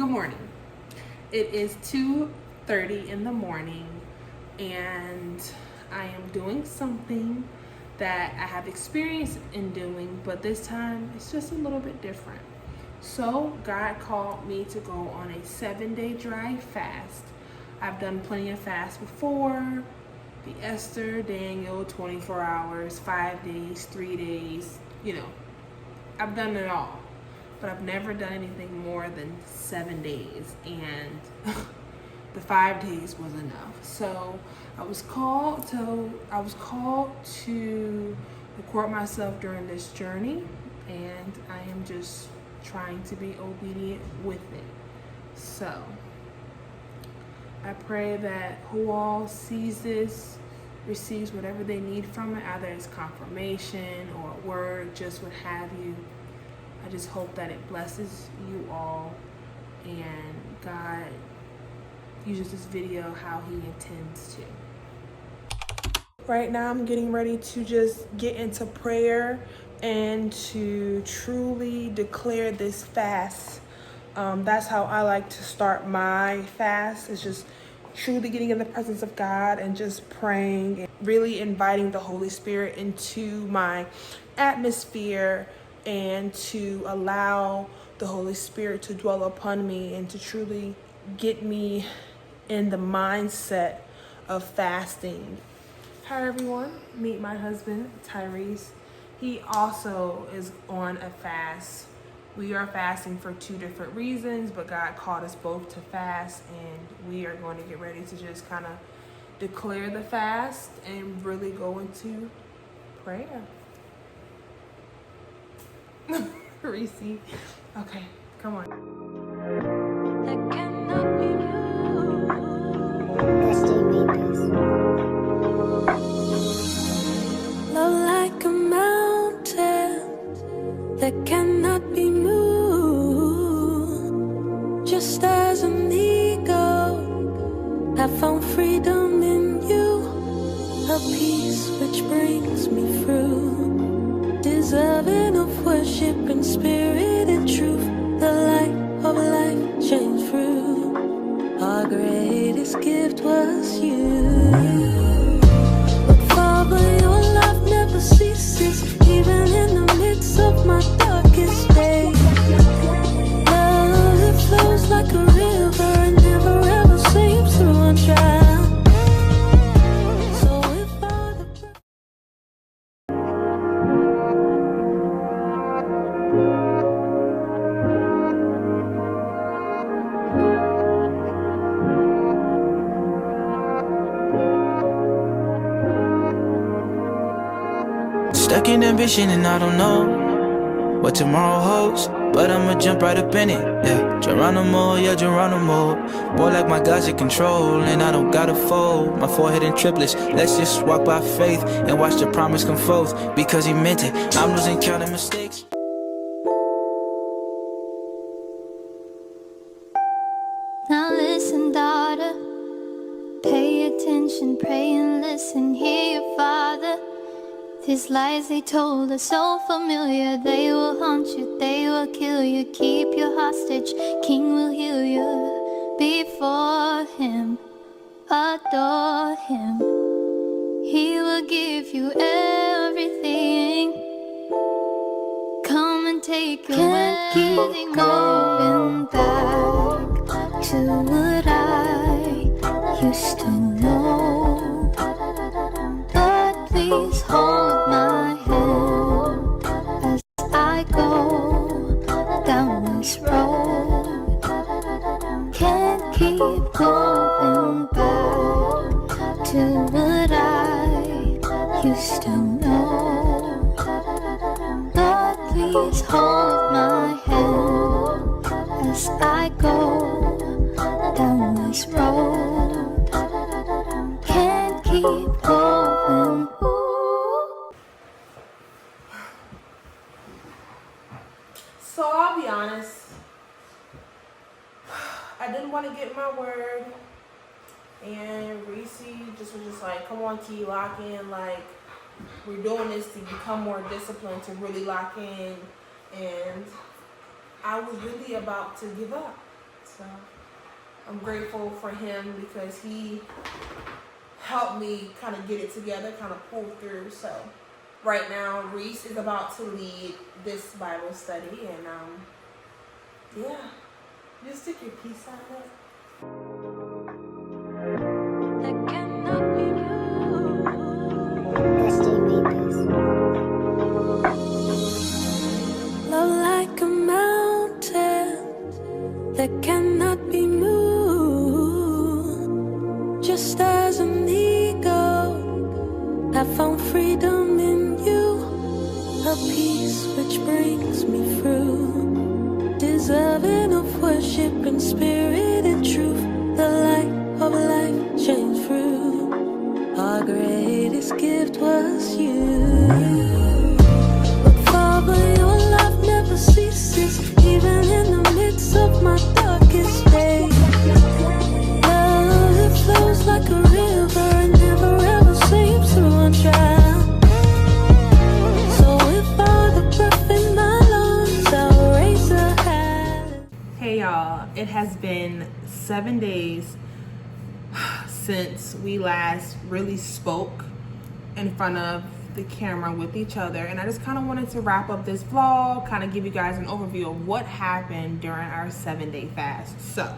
Good morning. It is 2:30 in the morning, and I am doing something that I have experience in doing, but this time it's just a little bit different. So God called me to go on a 7-day dry fast. I've done plenty of fasts before. The Esther, Daniel, 24 hours, 5 days, 3 days, I've done it all. But I've never done anything more than 7 days, and the 5 days was enough. So I was called to record myself during this journey, and I am just trying to be obedient with it. So I pray that who all sees this receives whatever they need from it, either it's confirmation or a word, just what have you. I just hope that it blesses you all and God uses this video how He intends to. Right now I'm getting ready to just get into prayer and to truly declare this fast. That's how I like to start my fast. It's just truly getting in the presence of God and just praying and really inviting the Holy Spirit into my atmosphere, and to allow the Holy Spirit to dwell upon me and to truly get me in the mindset of fasting. Hi everyone, meet my husband, Tyrese. He also is on a fast. We are fasting for 2 different reasons, but God called us both to fast, and we are going to get ready to just kind of declare the fast and really go into prayer. Reese. Okay, come on. That cannot be love like a mountain that cannot be moved. Just as an eagle, I found freedom in you, a peace which brings me through, deserving of worship in spirit and truth. The light of life shines through. Our greatest gift was you. But Father, your love never ceases, even in the midst of my darkest days. Love, it flows like a river and never ever seems to run dry. Stuck in ambition and I don't know what tomorrow holds, but I'ma jump right up in it, yeah. Geronimo, yeah, Geronimo. Boy, like my God's in control, and I don't gotta fold my forehead in triplets. Let's just walk by faith and watch the promise come forth, because He meant it. I'm losing count of mistakes. Now listen, daughter, pay attention, pray and listen, hear your father. These lies they told are so familiar. They will haunt you, they will kill you, keep you hostage. King will heal you. Before Him, adore Him. He will give you everything. Come and take your Can't keep going back to what I used to know. But please hold my hand as I go down this road. Can't keep going back to what I used to know. But please hold my hand as I go down this road. Can't keep going. So I'll be honest, I didn't want to get my word, and Reese was just like, come on Key, lock in, like we're doing this to become more disciplined, to really lock in, and I was really about to give up. So I'm grateful for him because he helped me kind of get it together, kind of pull through. So right now, Reese is about to lead this Bible study, and yeah, just stick your peace on it. That cannot be love like a mountain that cannot be moved. Just as an eagle, I found freedom in you, a peace which brings me through, deserving of worship in spirit and truth. The light of life shines through. Our greatest gift was you. But Father, your love never ceases, even in the midst of my darkest days. Love that flows like a river and never ever seems to run dry. So with all the breath in my lungs, I'll raise a hand. Hey y'all, it has been 7 days since we last really spoke in front of the camera with each other, and I just kind of wanted to wrap up this vlog, kind of give you guys an overview of what happened during our 7-day fast. So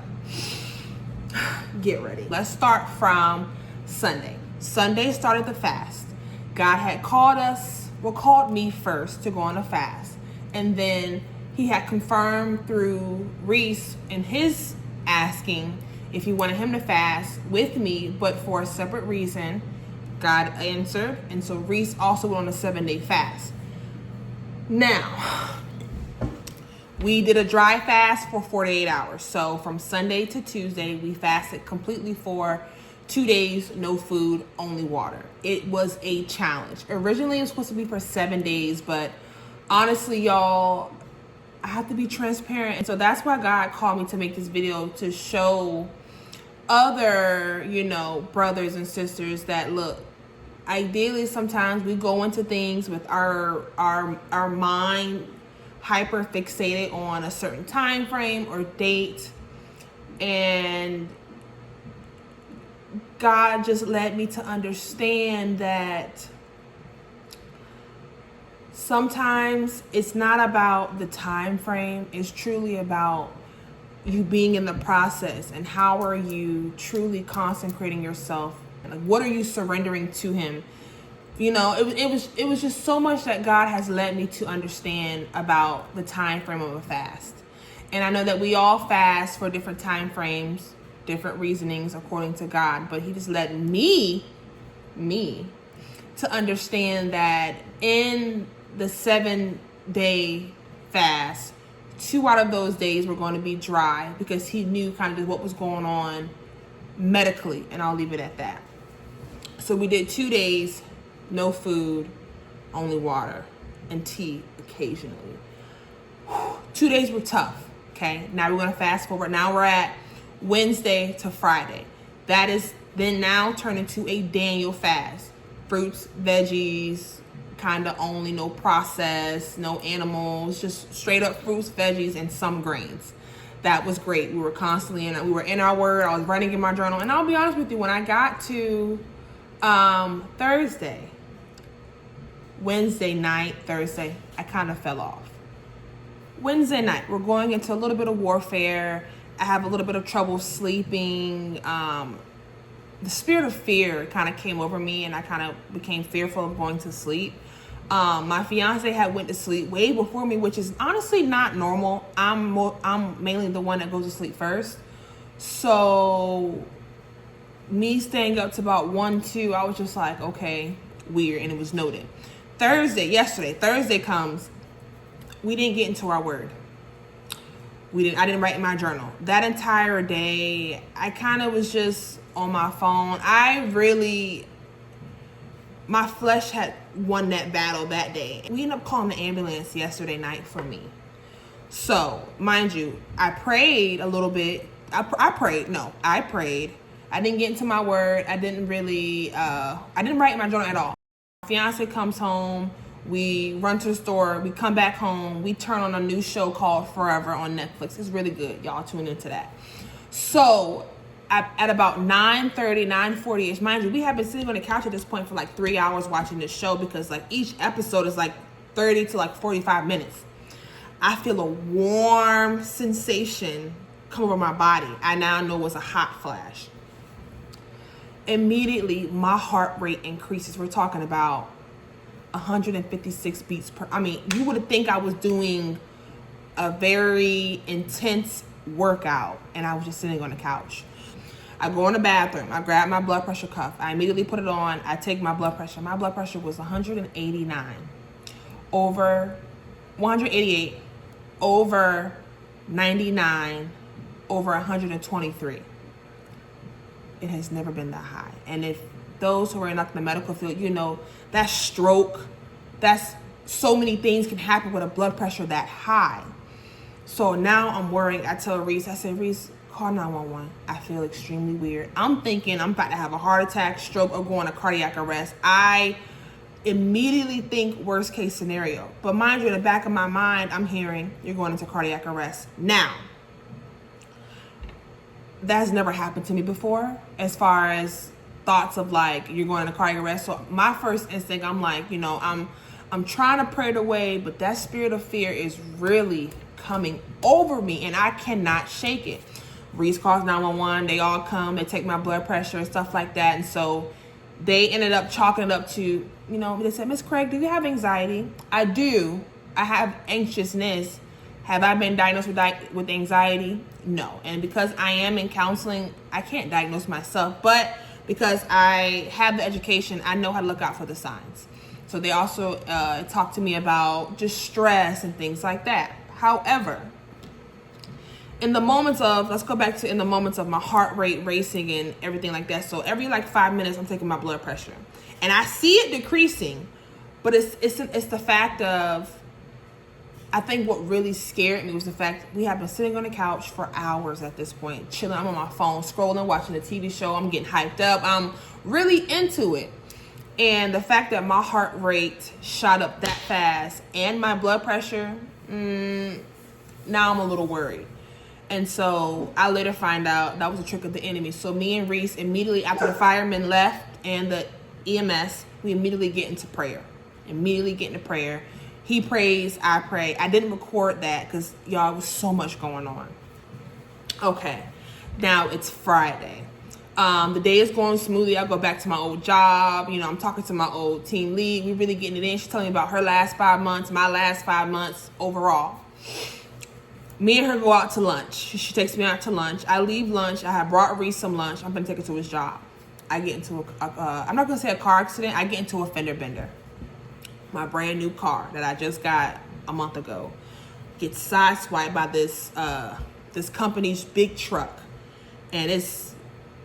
get ready. Let's start from Sunday. Sunday started the fast. God had called me first to go on a fast, and then he had confirmed through Reese and his asking if he wanted him to fast with me, but for a separate reason. God answered, and so Reese also went on a 7-day fast. Now, we did a dry fast for 48 hours. So from Sunday to Tuesday, we fasted completely for 2 days, no food, only water. It was a challenge. Originally, it was supposed to be for 7 days, but honestly, y'all, I have to be transparent. And so that's why God called me to make this video, to show other, brothers and sisters that, look, ideally sometimes we go into things with our mind hyper fixated on a certain time frame or date, and God just led me to understand that sometimes it's not about the time frame, it's truly about you being in the process, and how are you truly consecrating yourself. Like, what are you surrendering to him? It was just so much that God has led me to understand about the time frame of a fast. And I know that we all fast for different time frames, different reasonings according to God, but he just led me to understand that in the 7-day fast, 2 out of those days were going to be dry, because he knew kind of what was going on medically, and I'll leave it at that. So we did 2 days, no food, only water, and tea occasionally. 2 days were tough, okay? Now we're going to fast forward. Now we're at Wednesday to Friday. That is then now turned into a Daniel fast. Fruits, veggies, kind of only, no processed, no animals, just straight up fruits, veggies, and some grains. That was great. We were constantly we were in our word. I was writing in my journal, and I'll be honest with you, when I got to Wednesday night, Thursday, I kind of fell off. Wednesday night, we're going into a little bit of warfare. I have a little bit of trouble sleeping. The spirit of fear kind of came over me, and I kind of became fearful of going to sleep. My fiance had went to sleep way before me, which is honestly not normal. I'm mainly the one that goes to sleep first. So me staying up to about 1, 2, I was just like, okay, weird, and it was noted. Thursday comes, we didn't get into our word. I didn't write in my journal. That entire day, I kind of was just on my phone. My flesh had won that battle that day. We ended up calling the ambulance yesterday night for me. So, mind you, I prayed a little bit. I prayed. I didn't get into my word. I didn't write in my journal at all. My fiance comes home. We run to the store, we come back home, we turn on a new show called Forever on Netflix. It's really good. Y'all tune into that. So at about 9:30, 9:40ish, mind you, we have been sitting on the couch at this point for like 3 hours watching this show, because like each episode is like 30 to like 45 minutes. I feel a warm sensation come over my body. I now know it was a hot flash. Immediately, my heart rate increases. We're talking about 156 beats per. I mean, you would think I was doing a very intense workout, and I was just sitting on the couch. I go in the bathroom. I grab my blood pressure cuff. I immediately put it on. I take my blood pressure. My blood pressure was 189 over 188 over 99 over 123. It has never been that high. And if those who are in like the medical field, you know, that's stroke, that's so many things can happen with a blood pressure that high. So now I'm worrying. I tell Reese, I said, Reese, call 911. I feel extremely weird. I'm thinking I'm about to have a heart attack, stroke, or go on a cardiac arrest. I immediately think worst case scenario. But mind you, in the back of my mind, I'm hearing you're going into cardiac arrest. Now, that's never happened to me before, as far as thoughts of like you're going into cardiac arrest. So my first instinct, I'm like, you know, I'm trying to pray it away, but that spirit of fear is really coming over me, and I cannot shake it. Reese calls 911. They all come. They take my blood pressure and stuff like that. And so they ended up chalking it up to, you know, they said, Miss Craig, do you have anxiety? I do. I have anxiousness. Have I been diagnosed with anxiety? No. And because I am in counseling, I can't diagnose myself. But because I have the education, I know how to look out for the signs. So they also talked to me about just stress and things like that. However, in the moments of my heart rate racing and everything like that. So every like 5 minutes, I'm taking my blood pressure, and I see it decreasing, but it's the fact of, I think what really scared me was the fact we have been sitting on the couch for hours at this point, chilling. I'm on my phone, scrolling, watching a TV show. I'm getting hyped up. I'm really into it. And the fact that my heart rate shot up that fast and my blood pressure, now I'm a little worried. And so I later find out that was a trick of the enemy. So me and Reese, immediately after the firemen left and the EMS, we immediately get into prayer. He prays, I pray. I didn't record that because, y'all, was so much going on. Okay, now it's Friday. The day is going smoothly. I go back to my old job. You know, I'm talking to my old team lead. We really getting it in. She's telling me about her last 5 months, my last 5 months overall. Me and her go out to lunch. She takes me out to lunch. I leave lunch. I have brought Reese some lunch. I'm going to take her to his job. I get into I'm not going to say a car accident. I get into a fender bender. My brand new car that I just got a month ago gets sideswiped by this company's big truck. And is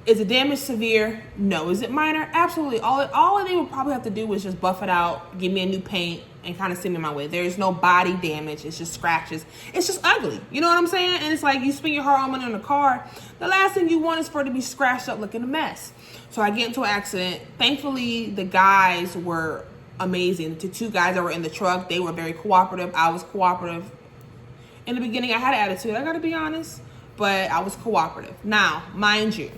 the damage severe? No. Is it minor? Absolutely. All they would probably have to do was just buff it out, give me a new paint, and kind of send me my way. There is no body damage. It's just scratches. It's just ugly. You know what I'm saying? And it's like you spend your hard money on a car. The last thing you want is for it to be scratched up looking a mess. So I get into an accident. Thankfully, the guys were amazing. The two guys that were in the truck, they were very cooperative. I was cooperative. In the beginning, I had an attitude. I got to be honest. But I was cooperative. Now, mind you,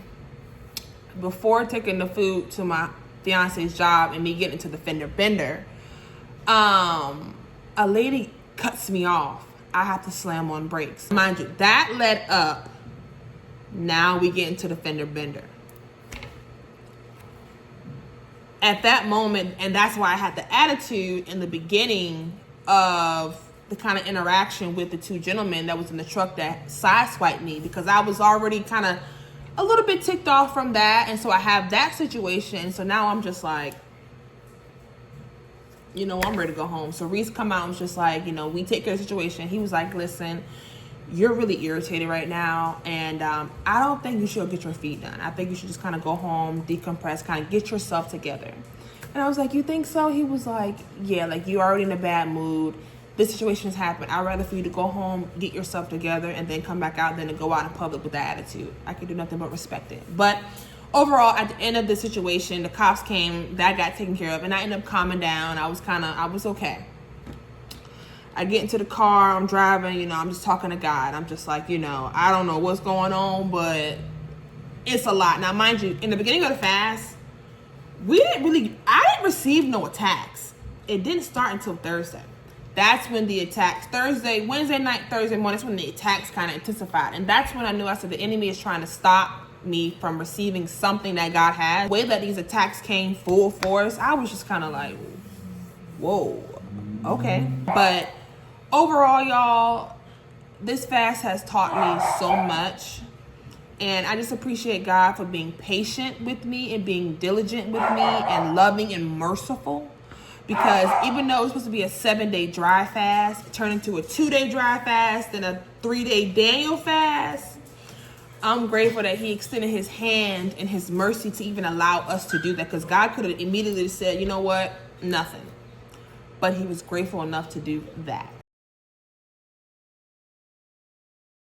before taking the food to my fiance's job and me getting into the fender bender, a lady cuts me off. I have to slam on brakes. Mind you, that led up. Now we get into the fender bender. At that moment, and that's why I had the attitude in the beginning of the kind of interaction with the two gentlemen that was in the truck that sideswiped me, because I was already kind of a little bit ticked off from that. And so I have that situation. So now I'm just like, you know, I'm ready to go home. So Reese come out and was just like, you know, we take care of the situation. He was like, listen, you're really irritated right now, and I don't think you should get your feet done. I think you should just kind of go home, decompress, kind of get yourself together. And I was like, you think so? He was like, yeah, like you're already in a bad mood. This situation has happened. I'd rather for you to go home, get yourself together, and then come back out than to go out in public with that attitude. I could do nothing but respect it. But overall, at the end of the situation, the cops came, that got taken care of, and I ended up calming down. I was okay. I get into the car, I'm driving, I'm just talking to God. I'm just like, I don't know what's going on, but it's a lot. Now, mind you, in the beginning of the fast, I didn't receive no attacks. It didn't start until Thursday. That's when the attacks, Wednesday night, Thursday morning, that's when the attacks kind of intensified. And that's when I knew, I said, the enemy is trying to stop me from receiving something that God has. The way that these attacks came full force, I was just kind of like, whoa, okay. But overall, y'all, this fast has taught me so much. And I just appreciate God for being patient with me and being diligent with me and loving and merciful. Because even though it was supposed to be a 7-day dry fast, it turned into a 2-day dry fast and a 3-day Daniel fast. I'm grateful that he extended his hand and his mercy to even allow us to do that. Because God could have immediately said, you know what, nothing. But he was grateful enough to do that.